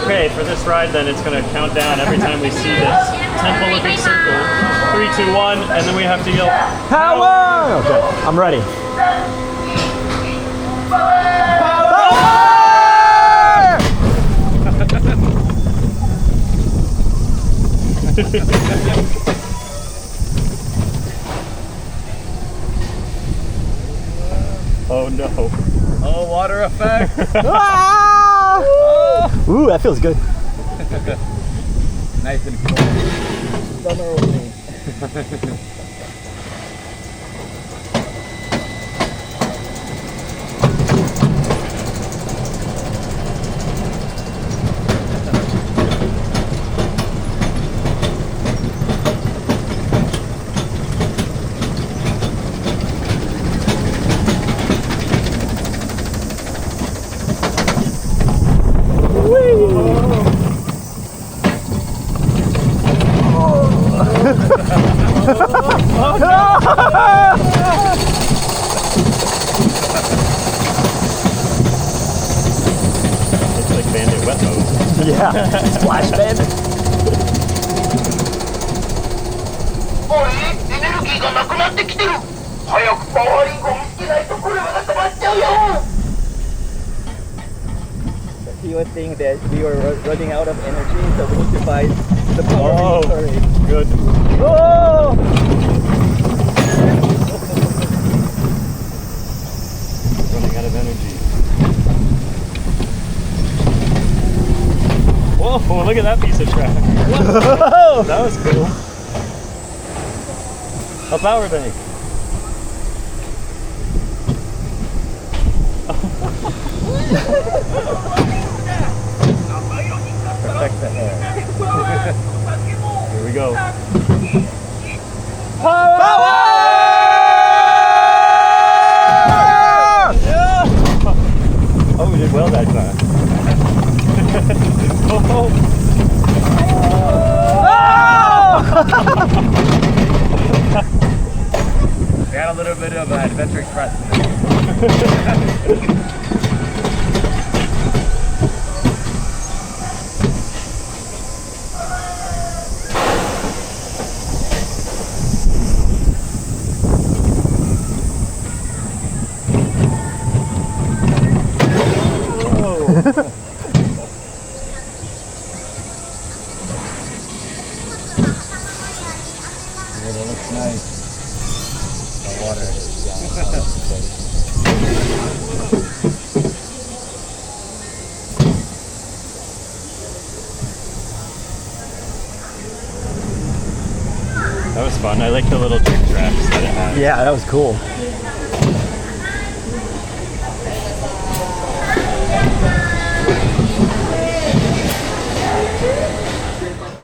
Okay, for this ride then it's going to count down every time we see this temple looking circle. 3, 2, 1, and then we have to yell power! Okay, I'm ready. Oh no. Oh, water effect. Ah! Ooh, that feels good. Nice and cool. Summer only. Looks like Bandit wet mode. Yeah, splash bandit. He was saying that we were running out of energy, so we need to find the power. Oh, good. Oh! Running out of energy. Whoa, look at that piece of track. That was cool. A power bank. Protect the hair. Here we go. Power! Yeah. Oh, we did well that time. Oh. We had a little bit of Adventure Express in there. Yeah, that looks nice. The water. That was fun. I like the little trick tracks that it had. Yeah, that was cool.